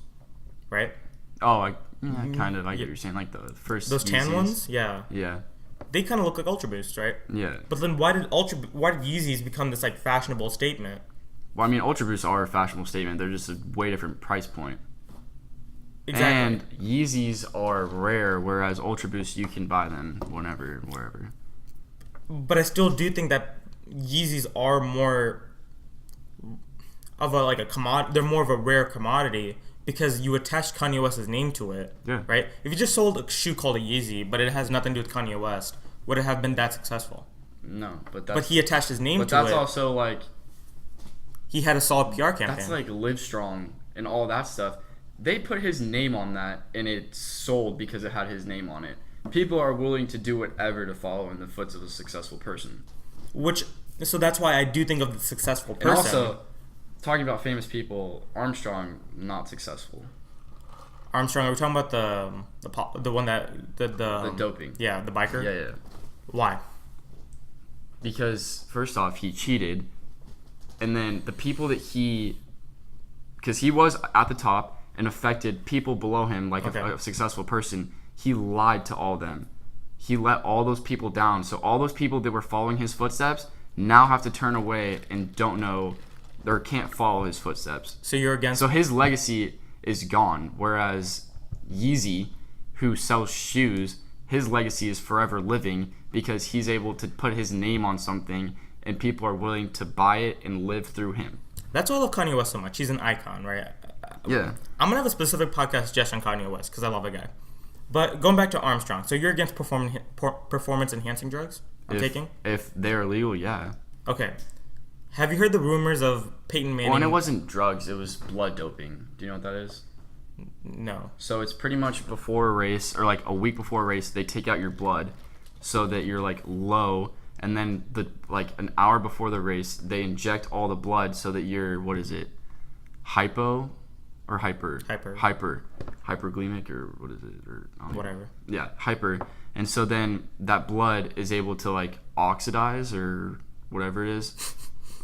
right? Oh, kind of. I get what you're saying. Like the first those tan Yeezys. ones, yeah. Yeah. They kind of look like Ultra Boosts, right? Yeah. But then why did Yeezys become this like fashionable statement? Well, I mean, Ultra Boosts are a fashionable statement. They're just a way different price point. Exactly. And Yeezys are rare, whereas Ultra Boosts you can buy them whenever, wherever. But I still do think that Yeezys are more of a commodity. They're more of a rare commodity because you attached Kanye West's name to it. Yeah. Right? If you just sold a shoe called a Yeezy, but it has nothing to do with Kanye West, would it have been that successful? No, but he attached his name to it. But that's also like he had a solid PR campaign. That's like Livestrong and all that stuff. They put his name on that, and it sold because it had his name on it. People are willing to do whatever to follow in the footsteps of a successful person. So that's why I do think of the successful person. And also, talking about famous people, Armstrong, not successful. Armstrong, are we talking about the one that the doping? Yeah, the biker. Yeah. Why? Because first off, he cheated, and then the people that because he was at the top and affected people below him like a successful person, he lied to all them. He let all those people down. So all those people that were following his footsteps now have to turn away and don't know or can't follow his footsteps. So you're against... So his legacy is gone. Whereas Yeezy, who sells shoes, his legacy is forever living because he's able to put his name on something and people are willing to buy it and live through him. That's why I love Kanye West so much. He's an icon, right? Yeah. I'm going to have a specific podcast just on Kanye West because I love the guy. But going back to Armstrong, so you're against performance enhancing drugs? I'm taking. If they're illegal, yeah. Okay. Have you heard the rumors of Peyton Manning? Well, and it wasn't drugs; it was blood doping. Do you know what that is? No. So it's pretty much before a race, or like a week before a race, they take out your blood, so that you're like low, and then an hour before the race, they inject all the blood so that you're hypo or hyper hyperglycemic, or what is it, or whatever. Yeah, hyper. And so then that blood is able to like oxidize or whatever it is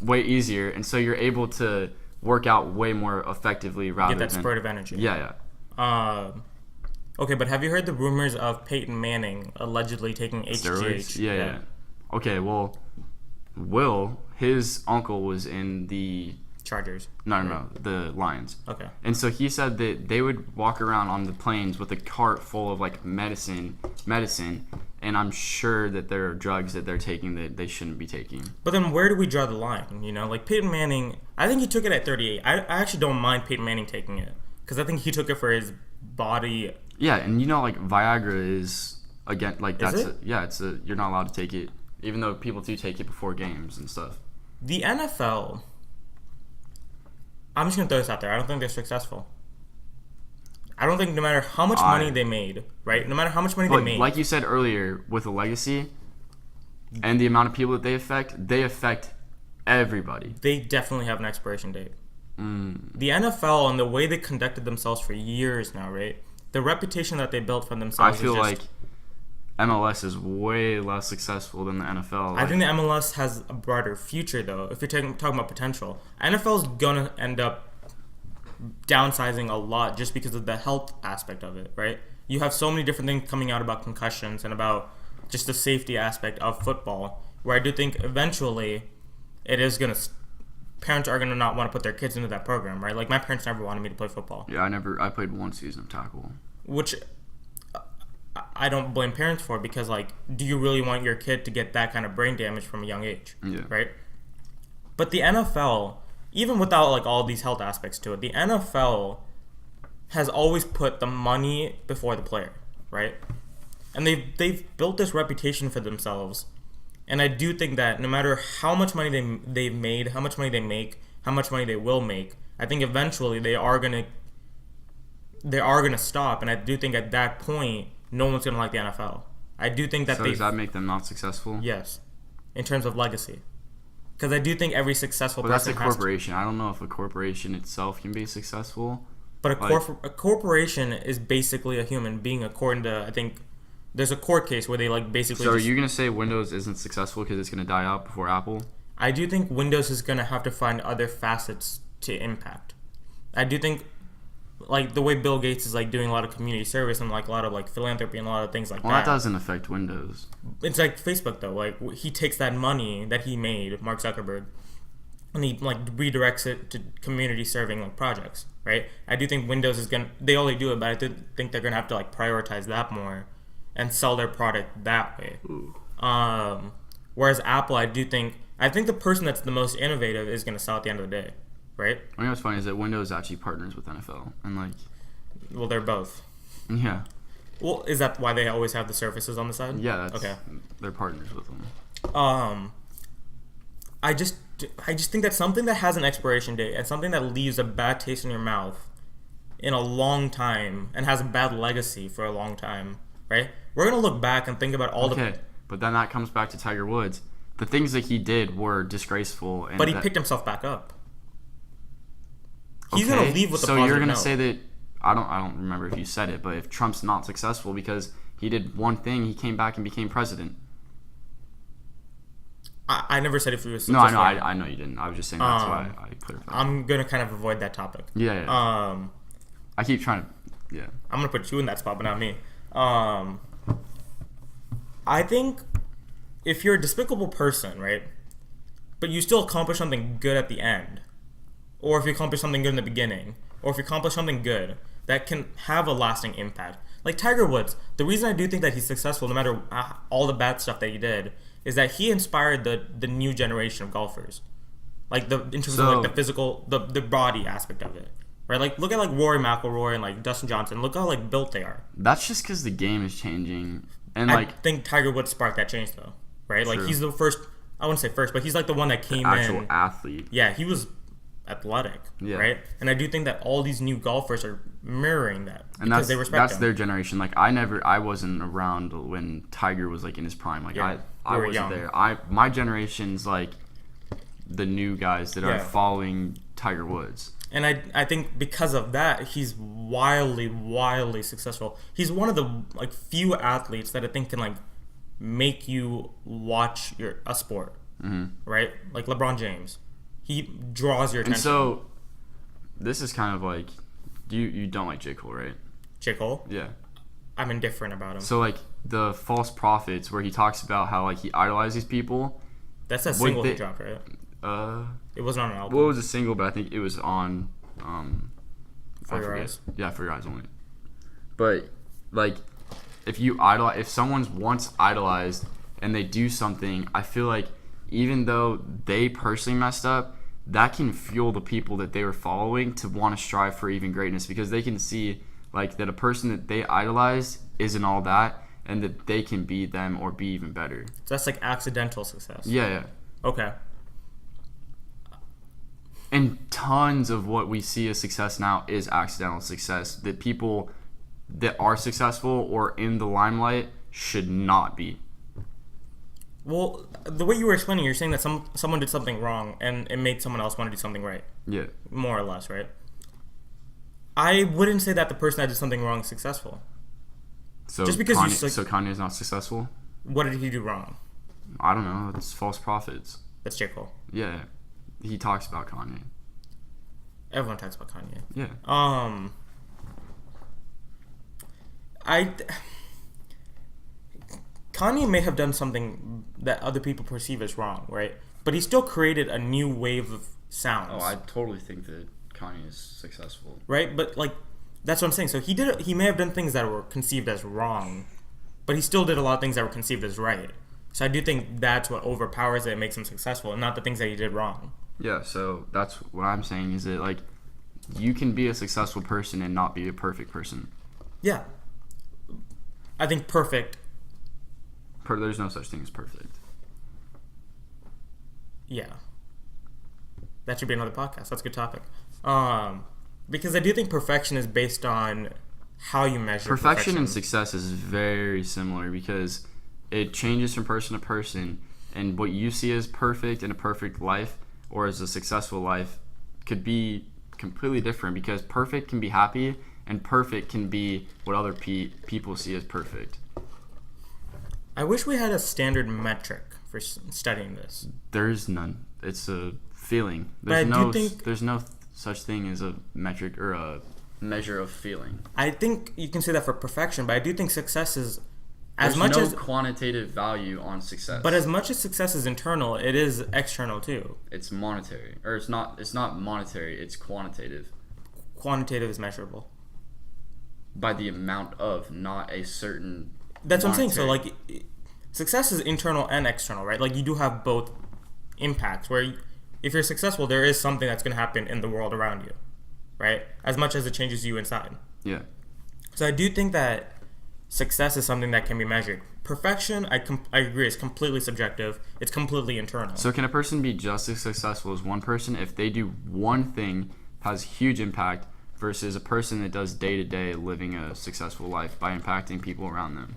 way easier, and so you're able to work out way more effectively rather get that than spurt of energy. Yeah. Okay, but have you heard the rumors of Peyton Manning allegedly taking HGH? Steroids? Yeah. Okay, well, his uncle was in the Chargers. No, the Lions. Okay. And so he said that they would walk around on the planes with a cart full of like medicine, and I'm sure that there are drugs that they're taking that they shouldn't be taking. But then where do we draw the line? You know, like Peyton Manning, I think he took it at 38. I actually don't mind Peyton Manning taking it because I think he took it for his body. Yeah, and you know, like Viagra is again like that's is it? You're not allowed to take it, even though people do take it before games and stuff. The NFL. I'm just going to throw this out there. I don't think they're successful. I don't think no matter how much money they made, right? No matter how much money they made. Like you said earlier, with a legacy and the amount of people that they affect everybody. They definitely have an expiration date. The NFL and the way they conducted themselves for years now, right? The reputation that they built for themselves I feel like MLS is way less successful than the NFL. I think the MLS has a brighter future, though, if you're talking about potential. NFL is going to end up downsizing a lot just because of the health aspect of it, right? You have so many different things coming out about concussions and about just the safety aspect of football, where I do think eventually it is going to... Parents are going to not want to put their kids into that program, right? Like, my parents never wanted me to play football. Yeah, I played one season of tackle. Which... I don't blame parents for, because, like, do you really want your kid to get that kind of brain damage from a young age? Yeah. Right? But the NFL, even without, like, all these health aspects to it, the NFL has always put the money before the player, right? And they've built this reputation for themselves. And I do think that no matter how much money they've made, how much money they make, how much money they will make, I think eventually they are gonna stop. And I do think at that point, no one's going to like the NFL. I do think that does that make them not successful? Yes. In terms of legacy. Because I do think every successful person that's a corporation. I don't know if a corporation itself can be successful. But a corporation is basically a human being, according to, I think, there's a court case where they like basically... So are you going to say Windows isn't successful because it's going to die out before Apple? I do think Windows is going to have to find other facets to impact. I do think... Like the way Bill Gates is like doing a lot of community service and like a lot of like philanthropy and a lot of things like that. Well, that doesn't affect Windows. It's like Facebook though. Like he takes that money that he made, Mark Zuckerberg, and he like redirects it to community serving like projects, right? I do think Windows is gonna. They only do it, but I do think they're gonna have to like prioritize that more and sell their product that way. Whereas Apple, I think the person that's the most innovative is gonna sell at the end of the day. Right? I mean, what's funny is that Windows actually partners with NFL, and like, well, they're both. Yeah. Well, is that why they always have the Surfaces on the side? Yeah. Okay. They're partners with them. I just think that's something that has an expiration date and something that leaves a bad taste in your mouth in a long time and has a bad legacy for a long time. Right? We're gonna look back and think about all Okay, but then that comes back to Tiger Woods. The things that he did were disgraceful, but he picked himself back up. He's gonna leave with a positive note. So you're gonna say that I don't remember if you said it, but if Trump's not successful because he did one thing, he came back and became president. I never said if he was successful. No, I know you didn't. I was just saying that's why I clarified. I'm gonna kind of avoid that topic. Yeah. I keep trying to. Yeah. I'm gonna put you in that spot, but not me. I think if you're a despicable person, right, but you still accomplish something good at the end. Or if you accomplish something good in the beginning, or if you accomplish something good that can have a lasting impact. Like Tiger Woods, the reason I do think that he's successful, no matter all the bad stuff that he did, is that he inspired the new generation of golfers. Like in terms of like the physical, the body aspect of it, right? Like look at like Rory McIlroy and like Dustin Johnson. Look how like built they are. That's just because the game is changing, and I like think Tiger Woods sparked that change though, right? Like True. he's the first. I wouldn't say first, but he's like the one that came actual in. athlete. Yeah, he was athletic, Yeah. right? And I do think that all these new golfers are mirroring that And because they respect that's him. their generation. Like I wasn't around when Tiger was like in his prime. Like Yeah, I we were wasn't young. there. My generation's like the new guys that are Yeah. following Tiger Woods. And I think because of that, he's wildly successful. He's one of the like few athletes that I think can like make you watch a sport, right? Like LeBron James, he draws your And attention. so this is kind of like you don't like J. Cole, right? J. Cole, Yeah. I'm indifferent about him. So like the false prophets where he talks about how like he idolizes people. That's a Would single he they- dropped, right? Uh It wasn't on an album. Well, it was a single, but I think it was on. For I Your forget. Eyes? Yeah, For Your Eyes only. But like, if someone's once idolized and they do something, I feel like even though they personally messed up, that can fuel the people that they were following to want to strive for even greatness because they can see like that a person that they idolized isn't all that, and that they can be them or be even better. So that's like accidental success. Yeah, yeah. Okay. And tons of what we see as success now is accidental success that people that are successful or in the limelight should not be. Well, the way you were explaining, you're saying that someone did something wrong and it made someone else want to do something right, Yeah. more or less, right? I wouldn't say that the person that did something wrong is successful. So Just because Kanye, you so Kanye's not successful? What did he do wrong? I don't know. It's false prophets. That's J. Cole. Yeah. He talks about Kanye. Everyone talks about Kanye. Yeah. Kanye may have done something that other people perceive as wrong, right? But he still created a new wave of sounds. Oh, I totally think that Kanye is successful. Right? But like that's what I'm saying. So he may have done things that were conceived as wrong, but he still did a lot of things that were conceived as right. So I do think that's what overpowers it and makes him successful, and not the things that he did wrong. Yeah, so that's what I'm saying is that like you can be a successful person and not be a perfect person. Yeah. I think perfect. There's no such thing as perfect. Yeah. That should be another podcast. That's a good topic. Because I do think perfection is based on how you measure Perfection and success is very similar because it changes from person to person, and what you see as perfect in a perfect life or as a successful life could be completely different because perfect can be happy and perfect can be what other people see as perfect. I wish we had a standard metric for studying this. There's none. It's a feeling. But I do think- there's no such thing as a metric or a measure of feeling. I think you can say that for perfection, but I do think success is There's as much no as quantitative value on success. but as much as success is internal, it is external too. It's monetary, or it's not monetary. It's quantitative Quantitative is measurable. by the amount of, not a certain. That's what I'm saying. So monetary- like success is internal and external, right? Like you do have both impacts where if you're successful, there is something that's going to happen in the world around you, right? As much as it changes you inside. Yeah. So I do think that success is something that can be measured. Perfection, I agree, is completely subjective. It's completely internal. So can a person be just as successful as one person if they do one thing has huge impact versus a person that does day to day living a successful life by impacting people around them?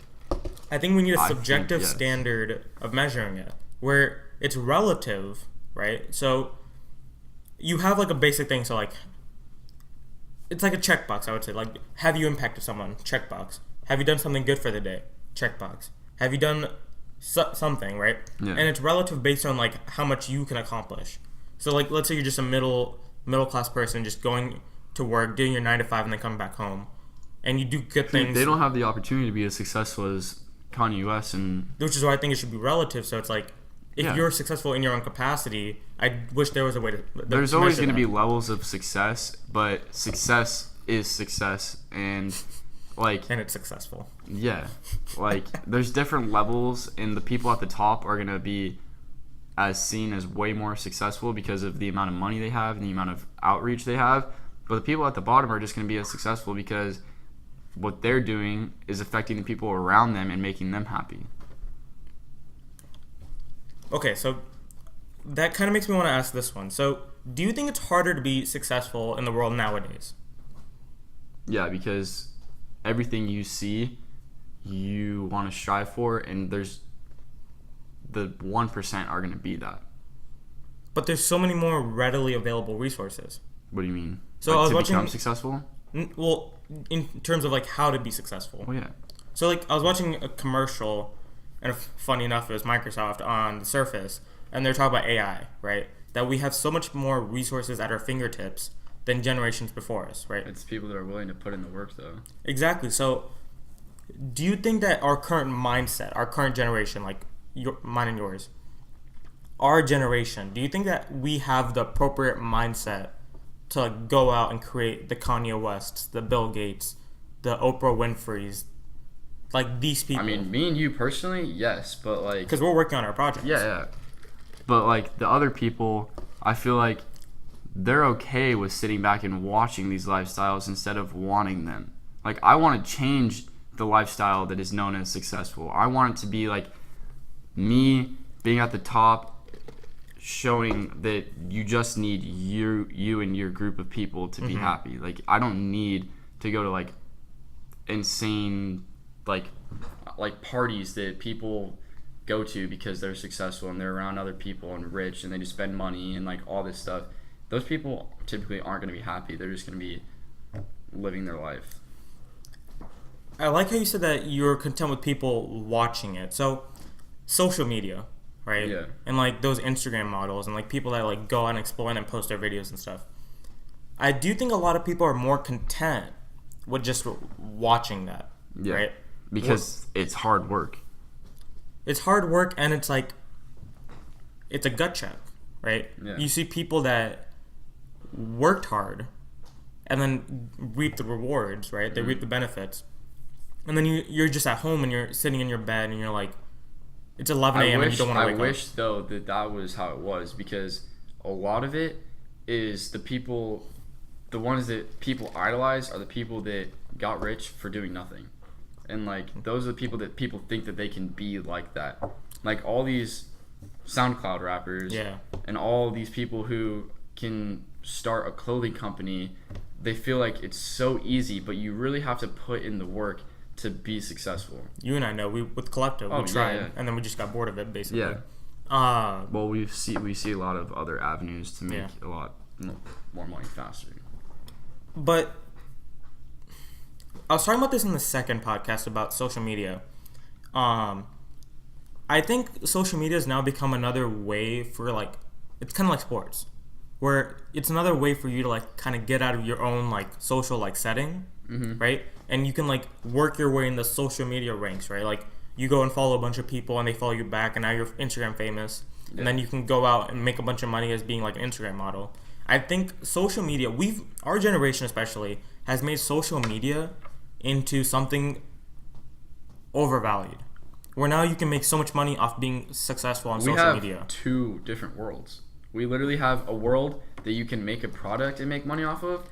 I think we need a I think subjective yes. standard of measuring it, where it's relative, right? So you have like a basic thing. So like, it's like a checkbox. I would say like, have you impacted someone? Checkbox. Have you done something good for the day? Checkbox. Have you done something, right? Yeah. And it's relative based on like how much you can accomplish. So like, let's say you're just a middle class person, just going to work, doing your 9 to 5, and then coming back home, and you do good things. They don't have the opportunity to be as successful as Kanye West, and Which is why I think it should be relative. So it's like, if Yeah. you're successful in your own capacity, I wish there was a way to. there's always measure going to be that. levels of success, but success is success, and like And it's successful. yeah, like there's different levels, and the people at the top are going to be as seen as way more successful because of the amount of money they have and the amount of outreach they have. But the people at the bottom are just going to be as successful because what they're doing is affecting the people around them and making them happy. Okay, so that kind of makes me want to ask this one. So, do you think it's harder to be successful in the world nowadays? Yeah, because everything you see, you want to strive for, and there's the 1% are going to be that. But there's so many more readily available resources. What do you mean? So like I was to watching. become successful? Well, in terms of like how to be successful. Well, yeah. So like I was watching a commercial, and funny enough, it was Microsoft on the Surface, and they're talking about AI, right? That we have so much more resources at our fingertips than generations before us, right? It's people that are willing to put in the work, though. Exactly. So, do you think that our current mindset, our current generation, like mine and yours, our generation, do you think that we have the appropriate mindset to like go out and create the Kanye Wests, the Bill Gates, the Oprah Winfreys, like these people? I mean, me and you personally, yes, but like... Because we're working on our projects. Yeah. But like the other people, I feel like they're okay with sitting back and watching these lifestyles instead of wanting them. Like, I want to change the lifestyle that is known as successful. I want it to be like me being at the top, showing that you just need you and your group of people to be happy. Like, I don't need to go to like insane like parties that people go to because they're successful and they're around other people and rich and they just spend money and like all this stuff. Those people typically aren't going to be happy. They're just going to be living their life. I like how you said that you're content with people watching it. So, social media, right? Yeah. And like those Instagram models and like people that like go out and explore and post their videos and stuff. I do think a lot of people are more content with just watching that, right? Because it's hard work. It's hard work, and it's like it's a gut check, right? Yeah. You see people that worked hard and then reap the rewards, right? They reap the benefits. And then you're just at home and you're sitting in your bed and you're like, it's 11 a.m. and you don't want to wake up. I wish, though, that was how it was, because a lot of it is the ones that people idolize are the people that got rich for doing nothing. And, like, those are the people that people think that they can be like that. Like, all these SoundCloud rappers and all these people who can start a clothing company, they feel like it's so easy, but you really have to put in the work to be successful. You and I know, with Collective, we tried, and then we just got bored of it, basically. Yeah. Well, we see a lot of other avenues to make a lot more money faster. But I was talking about this in the second podcast about social media. I think social media has now become another way for, like, it's kind of like sports, where it's another way for you to like kind of get out of your own like social like setting, right? And you can like work your way in the social media ranks, right? Like you go and follow a bunch of people and they follow you back, and now you're Instagram famous, and then you can go out and make a bunch of money as being like an Instagram model. I think social media, our generation especially, has made social media into something overvalued, where now you can make so much money off being successful on social media. We have two different worlds. We literally have a world that you can make a product and make money off of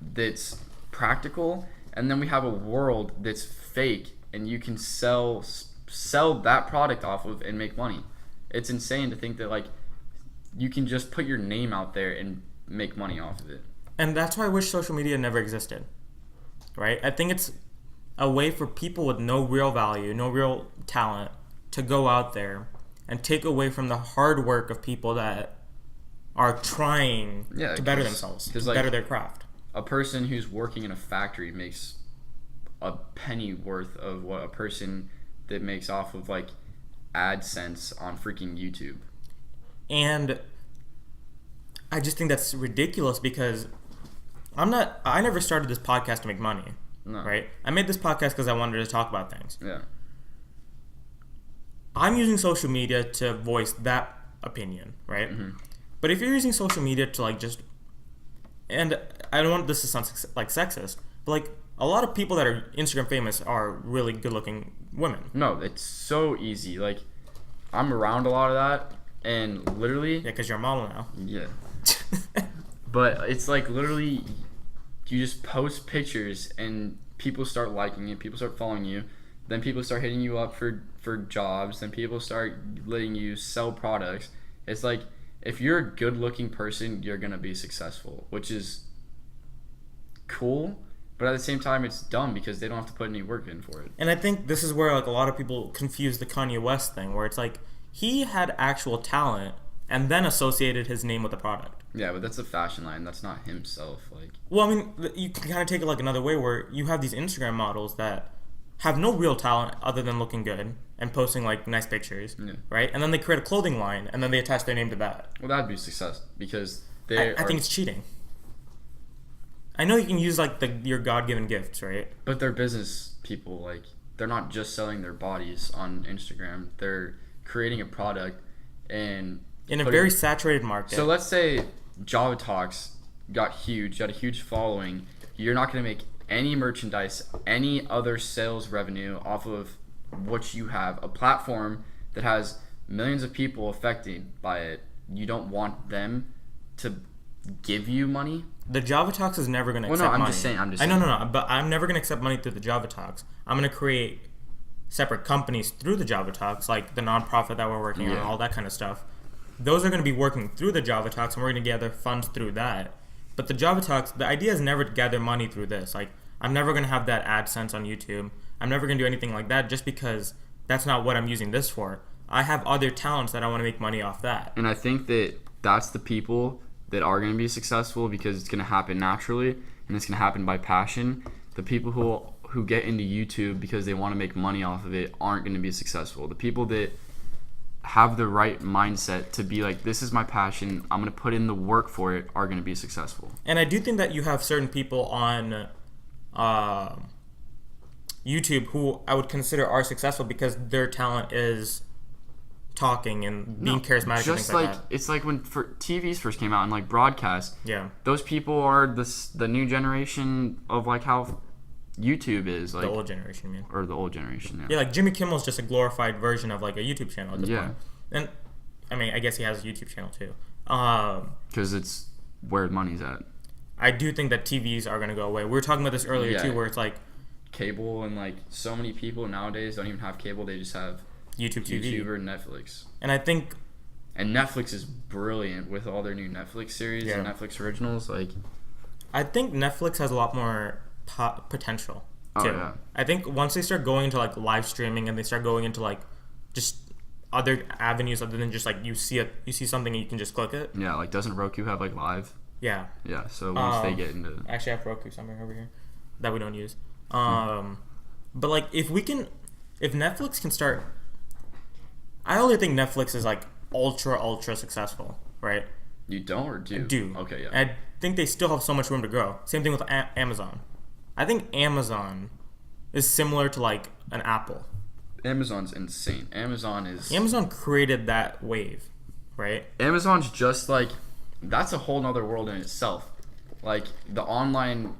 that's practical, and then we have a world that's fake and you can sell that product off of and make money. It's insane to think that like you can just put your name out there and make money off of it. And that's why I wish social media never existed, right? I think it's a way for people with no real value, no real talent to go out there and take away from the hard work of people that are trying to better themselves, to better their craft. A person who's working in a factory makes a penny worth of what a person that makes off of like AdSense on freaking YouTube. And I just think that's ridiculous, because I never started this podcast to make money. No. Right? I made this podcast because I wanted to talk about things. Yeah. I'm using social media to voice that opinion, right? But if you're using social media to like just, and I don't want this to sound like sexist, but like a lot of people that are Instagram famous are really good looking women. No, it's so easy. Like, I'm around a lot of that, and literally... Yeah, because you're a model now. Yeah. But it's like literally you just post pictures and people start liking it, people start following you, then people start hitting you up for jobs, then people start letting you sell products. It's like, if you're a good looking person, you're gonna be successful, which is cool, but at the same time it's dumb because they don't have to put any work in for it. And I think this is where like a lot of people confuse the Kanye West thing, where it's like he had actual talent and then associated his name with the product. Yeah, but that's a fashion line. That's not himself. Like, well, I mean, you can kind of take it like another way, where you have these Instagram models that have no real talent other than looking good and posting like nice pictures, yeah. right? And then they create a clothing line and then they attach their name to that. Well, that'd be success because I think it's cheating. I know you can use like your God-given gifts, right? But they're business people. Like, they're not just selling their bodies on Instagram. They're creating a product and in a very saturated market. So let's say Java Talks got huge, got a huge following. You're not going to make any merchandise, any other sales revenue off of what you have. A platform that has millions of people affected by it. You don't want them to give you money. The Java Talks is never going to accept money. I'm just saying. No. But I'm never going to accept money through the Java Talks. I'm going to create separate companies through the Java Talks, like the nonprofit that we're working on, all that kind of stuff. Those are going to be working through the Java Talks, and we're going to gather funds through that. But the Java Talks, the idea is never to gather money through this. Like, I'm never going to have that AdSense on YouTube. I'm never going to do anything like that just because that's not what I'm using this for. I have other talents that I want to make money off that. And I think that that's the people that are going to be successful because it's going to happen naturally and it's going to happen by passion. The people who get into YouTube because they want to make money off of it aren't going to be successful. The people that have the right mindset to be like, this is my passion, I'm going to put in the work for it, are going to be successful. And I do think that you have certain people on YouTube who I would consider are successful because their talent is talking and being charismatic. Just and things like that. It's like when TVs first came out and like broadcast. Yeah. Those people are the new generation of like how YouTube is, like the old generation, man. Or the old generation. Yeah, like Jimmy Kimmel's just a glorified version of like a YouTube channel at this Yeah. point. And I mean, I guess he has a YouTube channel too. Because it's where money's at. I do think that TVs are going to go away. We were talking about this earlier too, where it's like cable, and like so many people nowadays don't even have cable. They just have YouTube TV or Netflix. And I think Netflix is brilliant with all their new Netflix series and Netflix originals. Like, I think Netflix has a lot more potential too. Oh, yeah. I think once they start going into like live streaming and they start going into like just other avenues other than just like you see something and you can just click it. Yeah, like doesn't Roku have like live? Yeah. Yeah, so once they get into... Actually, I have Roku somewhere over here that we don't use. But like if Netflix can start... I only think Netflix is like ultra successful, right? You don't or do? I do. Okay, yeah. I think they still have so much room to grow. Same thing with Amazon. I think Amazon is similar to like an Apple. Amazon's insane. Amazon created that wave, right? Amazon's just like... That's a whole nother world in itself. Like, the online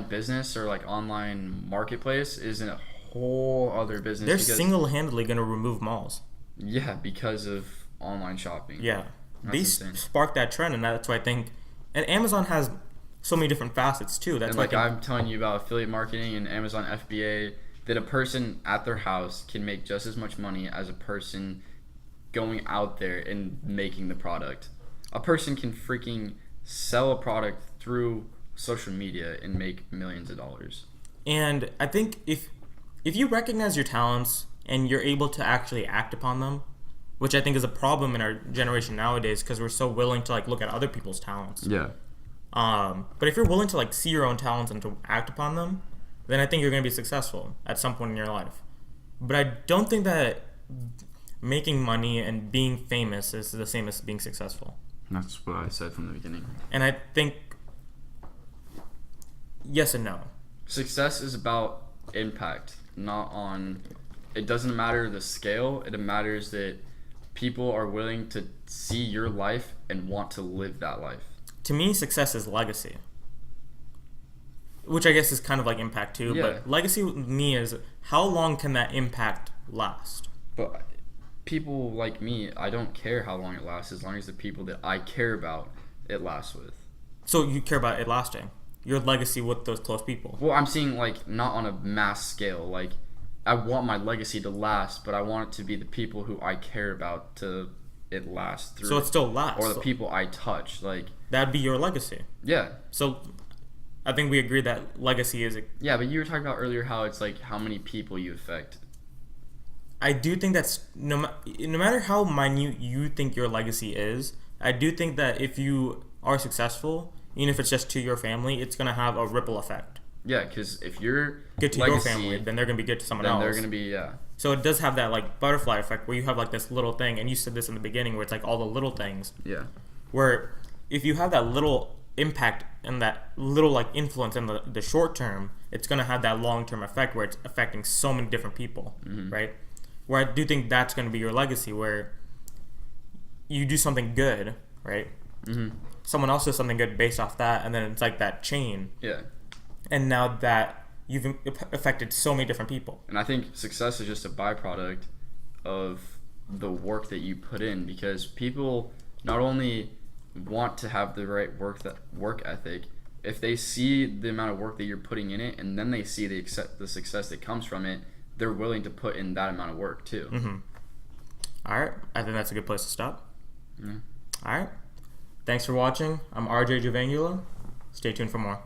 business or like online marketplace is a whole other business. They're single-handedly going to remove malls. Yeah, because of online shopping. Yeah. They insane. Sparked that trend, and that's why I think... And Amazon has so many different facets, too. That's and like I'm telling you about affiliate marketing and Amazon FBA, that a person at their house can make just as much money as a person going out there and making the product. A person can freaking sell a product through social media and make millions of dollars. And I think if you recognize your talents and you're able to actually act upon them, which I think is a problem in our generation nowadays because we're so willing to like look at other people's talents. Yeah. But if you're willing to like see your own talents and to act upon them, then I think you're going to be successful at some point in your life. But I don't think that making money and being famous is the same as being successful. That's what I said from the beginning. And I think yes and no. Success is about impact, not on... It doesn't matter the scale. It matters that people are willing to see your life and want to live that life. To me, success is legacy. Which I guess is kind of like impact too. Yeah. But legacy with me is how long can that impact last? But people like me, I don't care how long it lasts as long as the people that I care about it lasts with. So you care about it lasting. your legacy with those close people. Well, I'm seeing like not on a mass scale. Like I want my legacy to last, but I want it to be the people who I care about to it last through. So it still lasts. Or the people I touch. Like that'd be your legacy. yeah. So I think we agree that legacy is Yeah, but you were talking about earlier how it's like how many people you affect. I do think that's no matter how minute you think your legacy is, I do think that if you are successful, even if it's just to your family, it's gonna have a ripple effect. Yeah, because if you're Good to your family, then they're gonna be good to someone else. then they're gonna be So it does have that like butterfly effect where you have like this little thing, and you said this in the beginning where it's like all the little things. yeah. Where if you have that little impact and that little like influence in the short term, it's gonna have that long term effect where it's affecting so many different people, right? Where I do think that's gonna be your legacy, where you do something good, right? Someone else does something good based off that, and then it's like that chain. Yeah. And now that you've affected so many different people. And I think success is just a byproduct of the work that you put in, because people not only want to have the right work ethic, if they see the amount of work that you're putting in it, and then they see the success that comes from it, they're willing to put in that amount of work too. All right, I think that's a good place to stop. All right, thanks for watching. I'm RJ Javangula. Stay tuned for more.